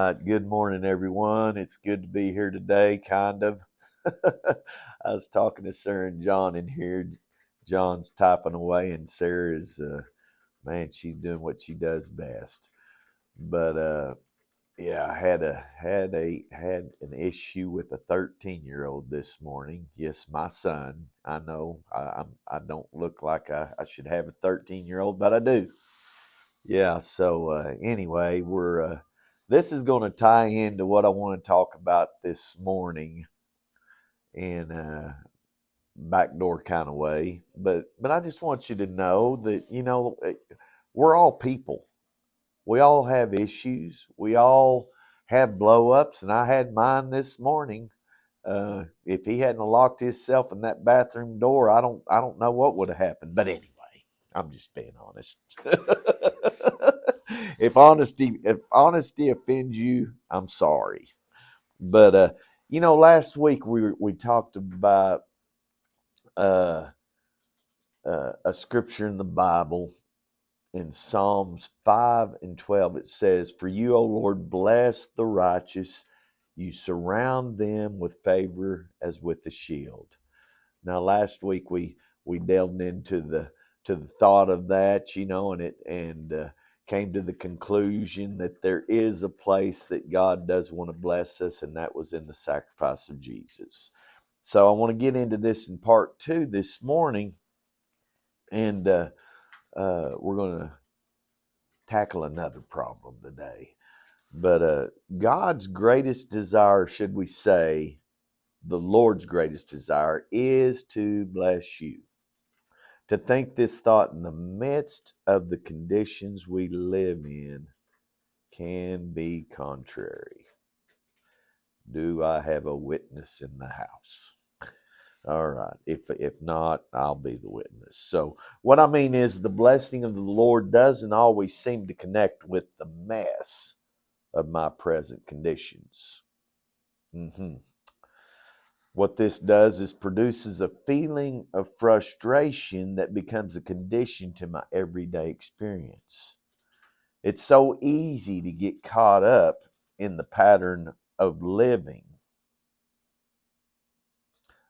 right. Good morning, everyone. It's good to be here today, kind of. I was talking to Sarah and John in here. John's typing away, and Sarah is, man, she's doing what she does best. But yeah, I had an issue with a 13-year-old this morning. Yes, my son. I know I don't look like I should have a 13-year-old, but I do. Yeah, so anyway, we're this is going to tie into what I want to talk about this morning in a backdoor kind of way. But I just want you to know that we're all people. We all have issues. We all have blow ups, and I had mine this morning. If he hadn't locked himself in that bathroom door, I don't know what would have happened. But anyway, I'm just being honest. If honesty offends you, I'm sorry. But last week we talked about uh, a scripture in the Bible in Psalms 5:12. It says, "For you, O Lord, bless the righteous. You surround them with favor as with a shield." Now, last week we delved into the thought of that, and came to the conclusion that there is a place that God does want to bless us, and that was in the sacrifice of Jesus. So I want to get into this in part two this morning, and we're going to tackle another problem today. But God's greatest desire, should we say, the Lord's greatest desire, is to bless you. To think this thought in the midst of the conditions we live in can be contrary. Do I have a witness in the house? All right. If not, I'll be the witness. So what I mean is the blessing of the Lord doesn't always seem to connect with the mess of my present conditions. What this does is produces a feeling of frustration that becomes a condition to my everyday experience. It's so easy to get caught up in the pattern of living.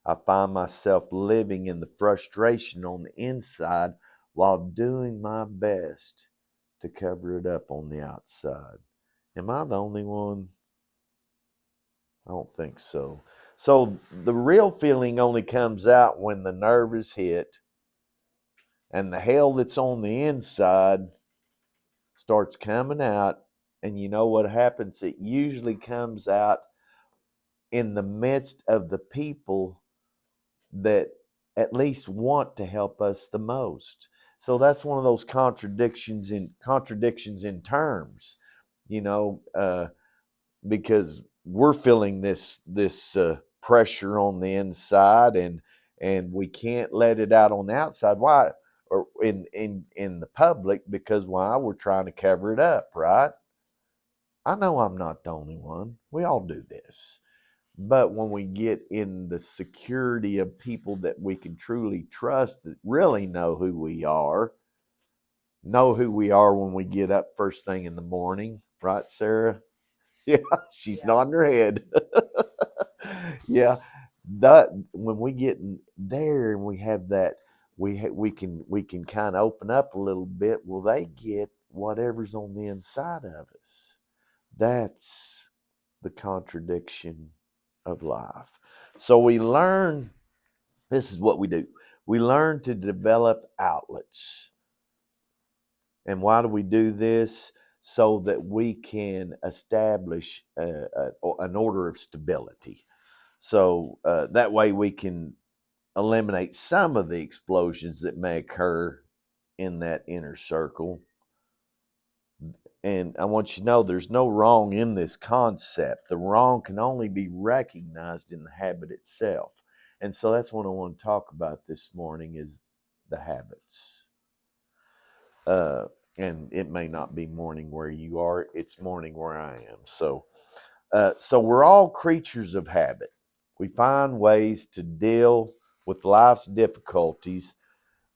I find myself living in the frustration on the inside while doing my best to cover it up on the outside. Am I the only one? I don't think so. So the real feeling only comes out when the nerve is hit and the hell that's on the inside starts coming out. And you know what happens? It usually comes out in the midst of the people that at least want to help us the most. So that's one of those contradictions in terms, you know, because we're feeling this pressure on the inside, and we can't let it out on the outside. Why? Or in the public, because why? We're trying to cover it up, right? I know I'm not the only one. We all do this. But when we get in the security of people that we can truly trust, that really know who we are when we get up first thing in the morning, right, Sarah? Yeah, she's nodding her head. Yeah, that when we get there and we have that, we can kind of open up a little bit. Well, they get whatever's on the inside of us. That's the contradiction of life. So we learn. This is what we do. We learn to develop outlets. And why do we do this? So that we can establish an order of stability. So that way we can eliminate some of the explosions that may occur in that inner circle. And I want you to know there's no wrong in this concept. The wrong can only be recognized in the habit itself. And so that's what I want to talk about this morning is the habits. And it may not be morning where you are, it's morning where I am. So we're all creatures of habit. We find ways to deal with life's difficulties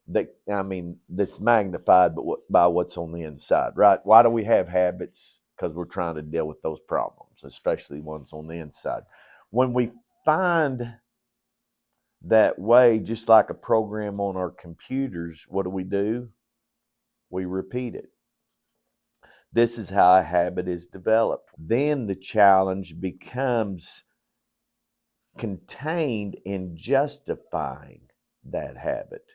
that's magnified by what's on the inside, right? Why do we have habits? because we're trying to deal with those problems, especially ones on the inside. When we find that way, just like a program on our computers, what do? We repeat it. This is how a habit is developed. Then the challenge becomes contained in justifying that habit.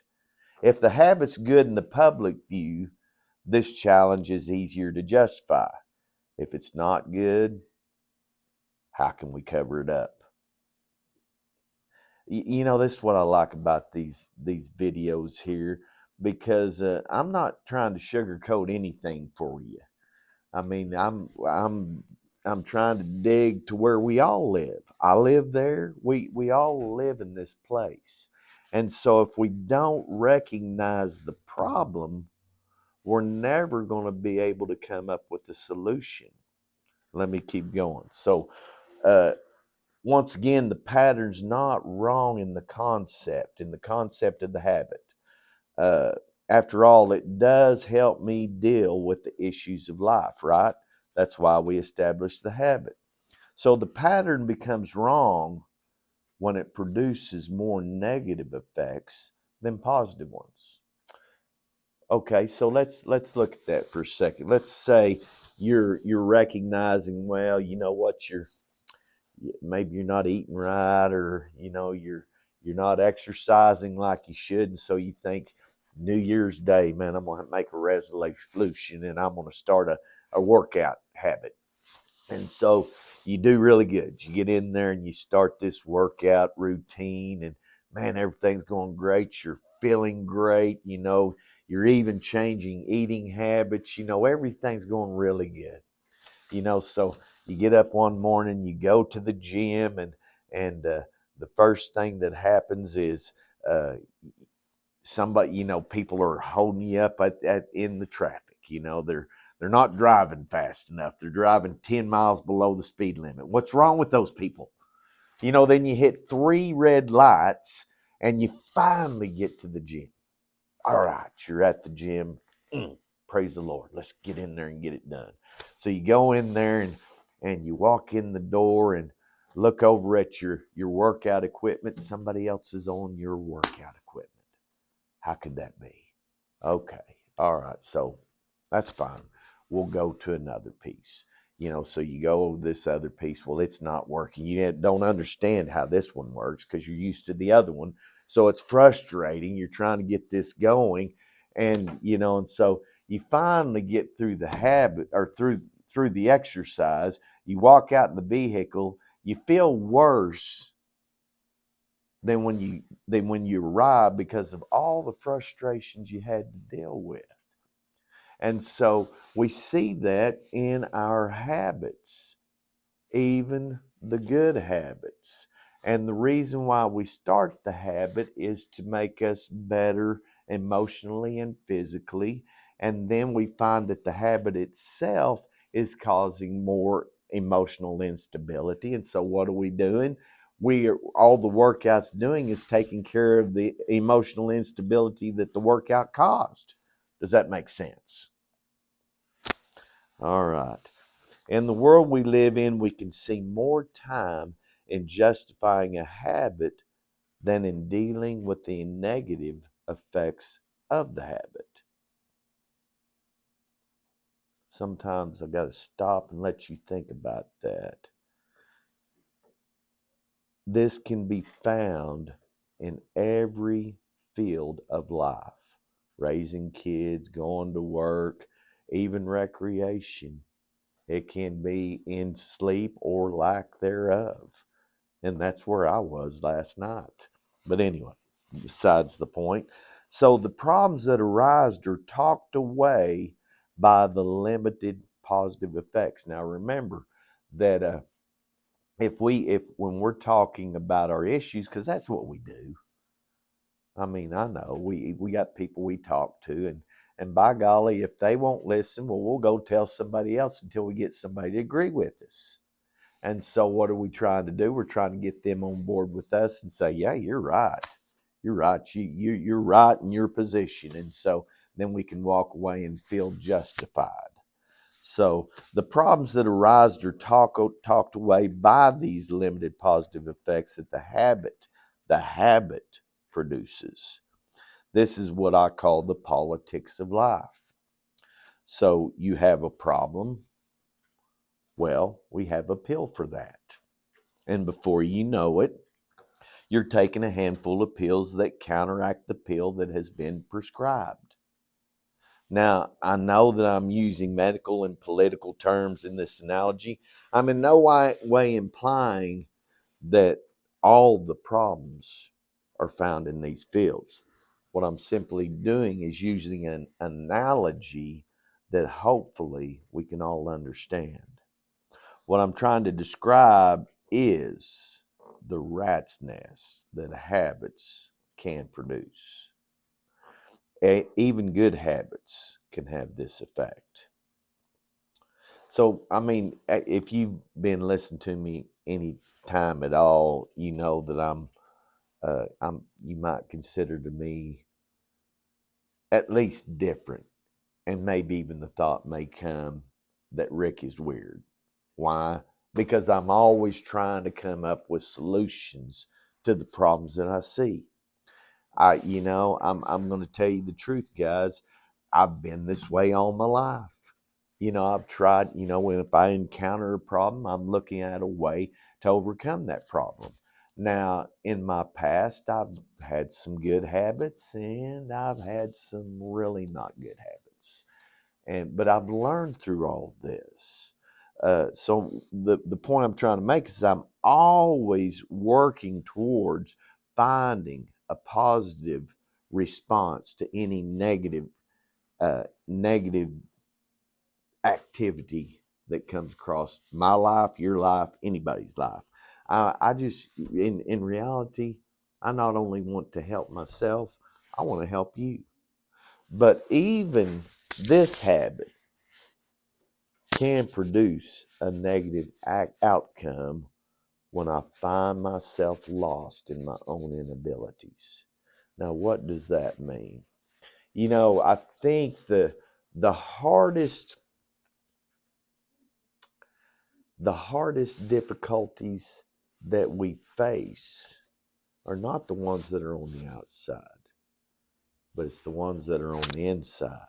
If the habit's good in the public view, this challenge is easier to justify. If it's not good, how can we cover it up? You know, this is what I like about these videos here, because I'm not trying to sugarcoat anything for you. I mean, I'm trying to dig to where we all live. I live there. We all live in this place. And so if we don't recognize the problem, we're never going to be able to come up with a solution. Let me keep going. So, once again, the pattern's not wrong in the concept of the habit. Uh, After all, it does help me deal with the issues of life, right? That's why we established the habit. So the pattern becomes wrong when it produces more negative effects than positive ones. Okay, so let's look at that for a second. Let's say you're recognizing, well, you know what, maybe you're not eating right, or you're not exercising like you should, and so you think New Year's Day, man, I'm gonna make a resolution and I'm gonna start a workout habit. And so you do really good. You get in there and you start this workout routine, and man, everything's going great. You're feeling great. You're even changing eating habits. Everything's going really good. So you get up one morning, you go to the gym, and the first thing that happens is somebody, people are holding you up in the traffic. They're not driving fast enough. They're driving 10 miles below the speed limit. What's wrong with those people? Then you hit 3 red lights and you finally get to the gym. All right, you're at the gym. Praise the Lord. Let's get in there and get it done. So you go in there and you walk in the door and look over at your workout equipment. Somebody else is on your workout equipment. How could that be? Okay. All right. So that's fine. We'll go to another piece. So you go over this other piece. Well, it's not working. You don't understand how this one works because you're used to the other one. So it's frustrating. You're trying to get this going. And so you finally get through the habit, or through the exercise. You walk out in the vehicle. You feel worse than when you arrive, because of all the frustrations you had to deal with. And so we see that in our habits, even the good habits. And the reason why we start the habit is to make us better emotionally and physically. And then we find that the habit itself is causing more emotional instability. And so what are we doing? All the workout's doing is taking care of the emotional instability that the workout caused. Does that make sense? All right. In the world we live in, we can see more time in justifying a habit than in dealing with the negative effects of the habit. Sometimes I've got to stop and let you think about that. This can be found in every field of life: raising kids, going to work, even recreation. It can be in sleep or lack thereof. And that's where I was last night. But anyway, besides the point. So the problems that arise are talked away by the limited positive effects. Now remember that if when we're talking about our issues, because that's what we do. I mean, I know we got people we talk to, and by golly, if they won't listen, well, we'll go tell somebody else until we get somebody to agree with us. And so what are we trying to do? We're trying to get them on board with us and say, yeah, you're right. You're right. You're right in your position. And so then we can walk away and feel justified. So the problems that arise are talked away by these limited positive effects that the habit produces. This is what I call the politics of life. So you have a problem. Well, we have a pill for that. And before you know it, you're taking a handful of pills that counteract the pill that has been prescribed. Now, I know that I'm using medical and political terms in this analogy. I'm in no way implying that all the problems are found in these fields. What I'm simply doing is using an analogy that hopefully we can all understand. What I'm trying to describe is the rat's nest that habits can produce. Even good habits can have this effect. So, I mean, if you've been listening to me any time at all, you know that you might consider to me at least different, and maybe even the thought may come that Rick is weird. Why? Because I'm always trying to come up with solutions to the problems that I see. I'm going to tell you the truth, guys. I've been this way all my life. I've tried, when if I encounter a problem, I'm looking at a way to overcome that problem. Now, in my past, I've had some good habits and I've had some really not good habits. But I've learned through all this. So the point I'm trying to make is I'm always working towards finding a positive response to any negative activity that comes across my life, your life, anybody's life. I just, in reality, I not only want to help myself, I want to help you. But even this habit can produce a negative outcome when I find myself lost in my own inabilities. Now, what does that mean? I think the hardest the hardest difficulties that we face are not the ones that are on the outside, but it's the ones that are on the inside.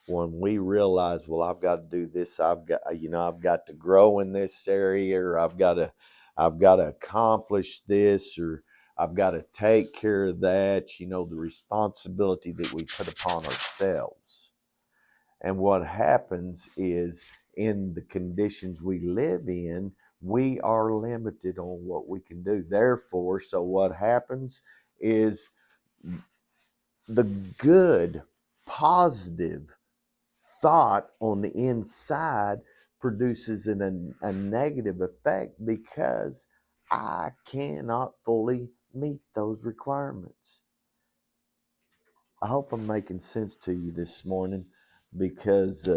When we realize, well, I've got to do this, I've got to grow in this area, or I've got to accomplish this, or I've got to take care of that, the responsibility that we put upon ourselves. And what happens is, in the conditions we live in, we are limited on what we can do. Therefore, so what happens is the good, positive thought on the inside produces a negative effect because I cannot fully meet those requirements. I hope I'm making sense to you this morning, because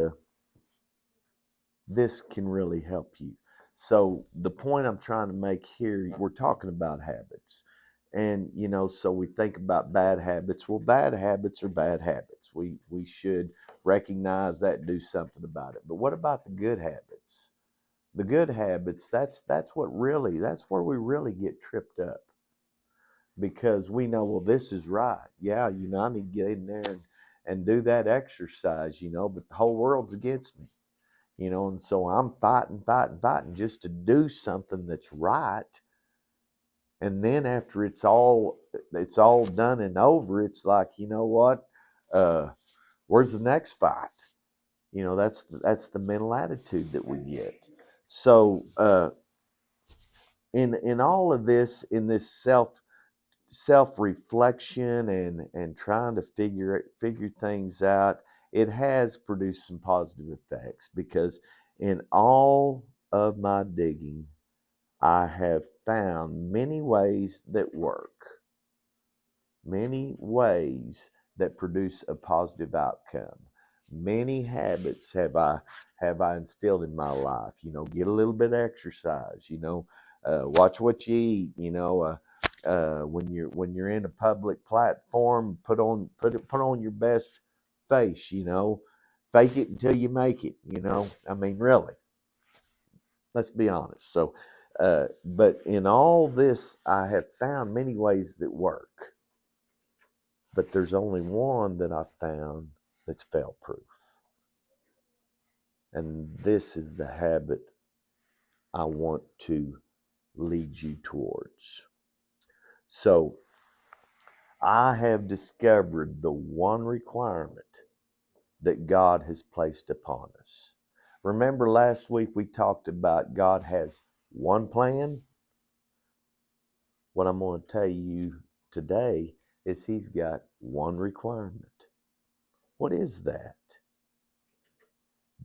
this can really help you. So the point I'm trying to make here, we're talking about habits. And so we think about bad habits. Well, bad habits are bad habits. We should recognize that, do something about it. But what about the good habits? The good habits, that's where we really get tripped up, because we know, well, this is right. Yeah, I need to get in there and do that exercise, but the whole world's against me. And so I'm fighting just to do something that's right. And then after it's all done and over, it's like, what? Where's the next fight? That's the mental attitude that we get. So in all of this, in this self reflection and trying to figure things out, it has produced some positive effects, because in all of my digging, I have found many ways that work, many ways that produce a positive outcome. Many habits have I instilled in my life. Get a little bit of exercise. Watch what you eat. When you're in a public platform, put on your best face. fake it until you make it, you know. I mean, really, let's be honest. So, but in all this, I have found many ways that work, but there's only one that I found that's fail proof. And this is the habit I want to lead you towards. So, I have discovered the one requirement that God has placed upon us. Remember last week we talked about God has one plan? What I'm going to tell you today is He's got one requirement. What is that?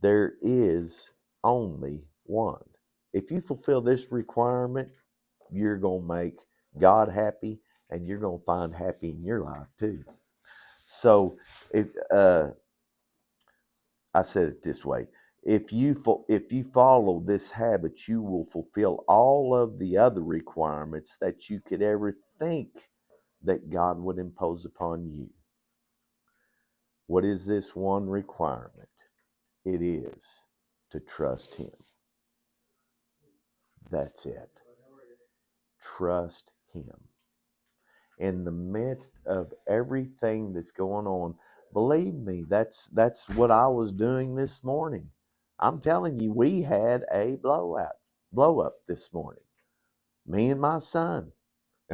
There is only one. If you fulfill this requirement, you're going to make God happy and you're going to find happy in your life too. So if I said it this way, if you follow this habit, you will fulfill all of the other requirements that you could ever think that God would impose upon you. What is this one requirement? It is to trust Him. That's it. Trust Him. In the midst of everything that's going on, believe me, that's what I was doing this morning. I'm telling you, we had a blow up this morning. Me and my son.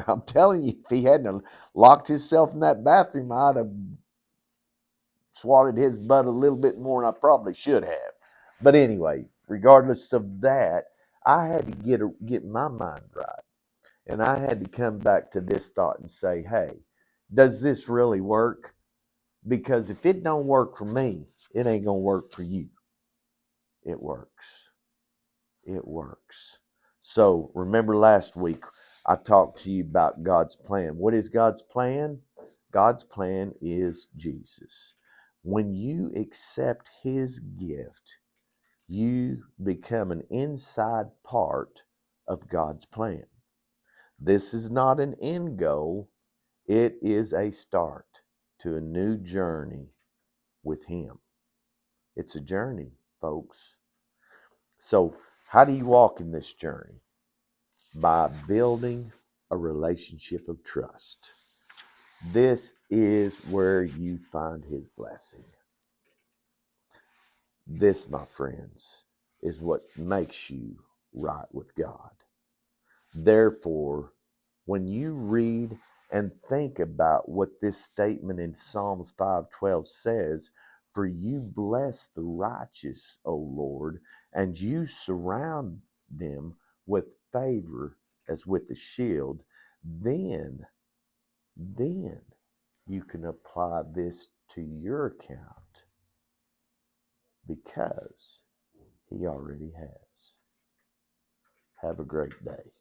I'm telling you, if he hadn't locked himself in that bathroom, I'd have swatted his butt a little bit more than I probably should have. But anyway, regardless of that, I had to get my mind right. And I had to come back to this thought and say, hey, does this really work? Because if it don't work for me, it ain't going to work for you. It works. It works. So remember last week, I talked to you about God's plan. What is God's plan? God's plan is Jesus. When you accept His gift, you become an inside part of God's plan. This is not an end goal. It is a start to a new journey with Him. It's a journey, folks. So, how do you walk in this journey? By building a relationship of trust. This is where you find His blessing. This, my friends, is what makes you right with God. Therefore, when you read and think about what this statement in Psalms 5:12 says, for you bless the righteous, O Lord, and you surround them with favor as with a shield, then you can apply this to your account because He already has. Have a great day.